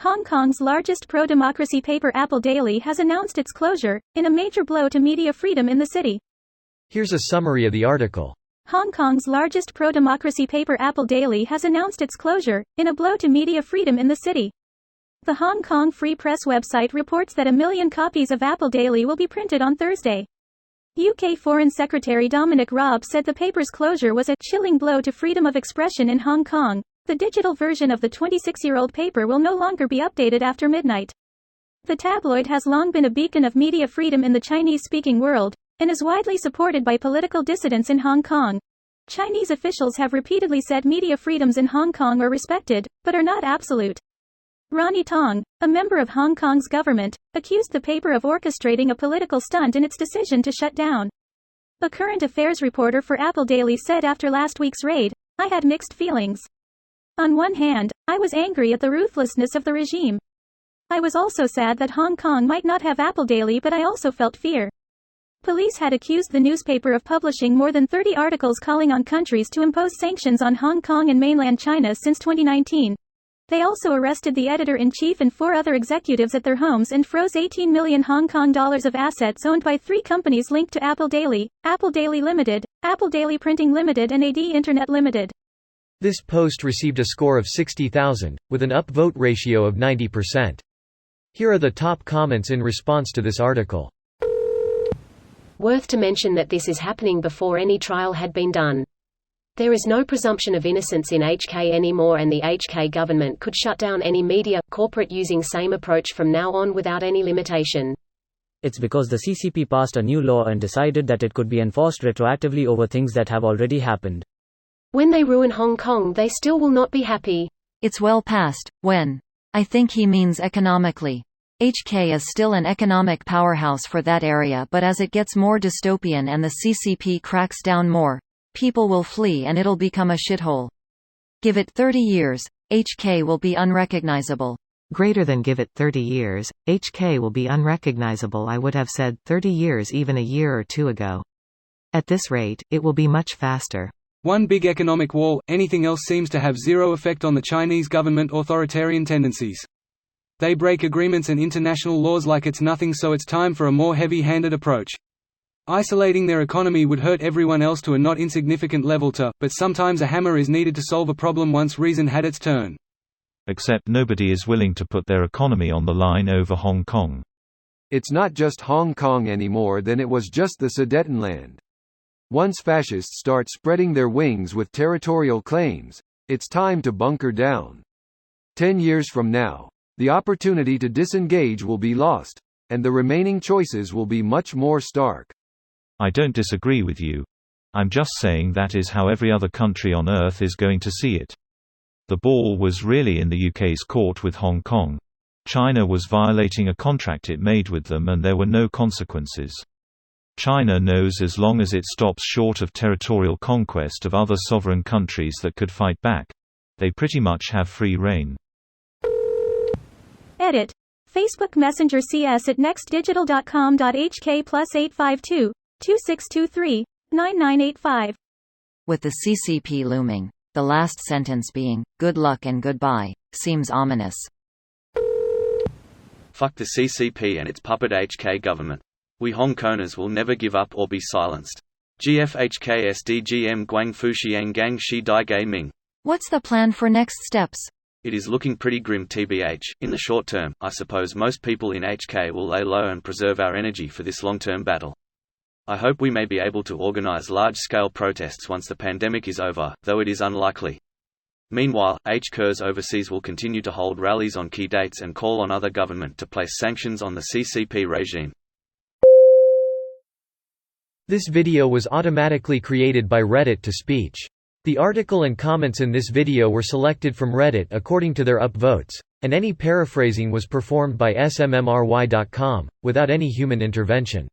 Hong Kong's largest pro-democracy paper Apple Daily has announced its closure, in a major blow to media freedom in the city. Here's a summary of the article. Hong Kong's largest pro-democracy paper Apple Daily has announced its closure, in a blow to media freedom in the city. The Hong Kong Free Press website reports that 1 million copies of Apple Daily will be printed on Thursday. UK Foreign Secretary Dominic Raab said the paper's closure was a chilling blow to freedom of expression in Hong Kong. The digital version of the 26-year-old paper will no longer be updated after midnight. The tabloid has long been a beacon of media freedom in the Chinese-speaking world, and is widely supported by political dissidents in Hong Kong. Chinese officials have repeatedly said media freedoms in Hong Kong are respected, but are not absolute. Ronnie Tong, a member of Hong Kong's government, accused the paper of orchestrating a political stunt in its decision to shut down. A current affairs reporter for Apple Daily said after last week's raid, "I had mixed feelings. On one hand, I was angry at the ruthlessness of the regime. I was also sad that Hong Kong might not have Apple Daily, but I also felt fear." Police had accused the newspaper of publishing more than 30 articles calling on countries to impose sanctions on Hong Kong and mainland China since 2019. They also arrested the editor-in-chief and 4 other executives at their homes and froze 18 million Hong Kong dollars of assets owned by 3 companies linked to Apple Daily: Apple Daily Limited, Apple Daily Printing Limited and AD Internet Limited. This post received a score of 60,000, with an upvote ratio of 90%. Here are the top comments in response to this article. Worth to mention that this is happening before any trial had been done. There is no presumption of innocence in HK anymore, and the HK government could shut down any media corporate using same approach from now on without any limitation. It's because the CCP passed a new law and decided that it could be enforced retroactively over things that have already happened. When they ruin Hong Kong, they still will not be happy. It's well past when. I think he means economically. HK is still an economic powerhouse for that area, but as it gets more dystopian and the CCP cracks down more, people will flee and it'll become a shithole. Give it 30 years, HK will be unrecognizable. Greater than give it 30 years, HK will be unrecognizable. I would have said 30 years even a year or 2 ago. At this rate, it will be much faster. One big economic wall, anything else seems to have zero effect on the Chinese government authoritarian tendencies. They break agreements and international laws like it's nothing, so it's time for a more heavy-handed approach. Isolating their economy would hurt everyone else to a not insignificant level too, but sometimes a hammer is needed to solve a problem once reason had its turn. Except nobody is willing to put their economy on the line over Hong Kong. It's not just Hong Kong anymore than it was just the Sudetenland. Once fascists start spreading their wings with territorial claims, it's time to bunker down. 10 years from now, the opportunity to disengage will be lost, and the remaining choices will be much more stark. I don't disagree with you. I'm just saying that is how every other country on Earth is going to see it. The ball was really in the UK's court with Hong Kong. China was violating a contract it made with them and there were no consequences. China knows as long as it stops short of territorial conquest of other sovereign countries that could fight back, they pretty much have free rein. Edit. Facebook Messenger CS at nextdigital.com.hk +852 2623 9985. With the CCP looming, the last sentence being, "Good luck and goodbye," seems ominous. Fuck the CCP and its puppet HK government. We Hong Kongers will never give up or be silenced. GFHKSDGM Guangfu Xiang Gang Shi Dai Gei Ming. What's the plan for next steps? It is looking pretty grim TBH. In the short term, I suppose most people in HK will lay low and preserve our energy for this long-term battle. I hope we may be able to organize large-scale protests once the pandemic is over, though it is unlikely. Meanwhile, HKers overseas will continue to hold rallies on key dates and call on other government to place sanctions on the CCP regime. This video was automatically created by Reddit to speech. The article and comments in this video were selected from Reddit according to their upvotes, and any paraphrasing was performed by smmry.com, without any human intervention.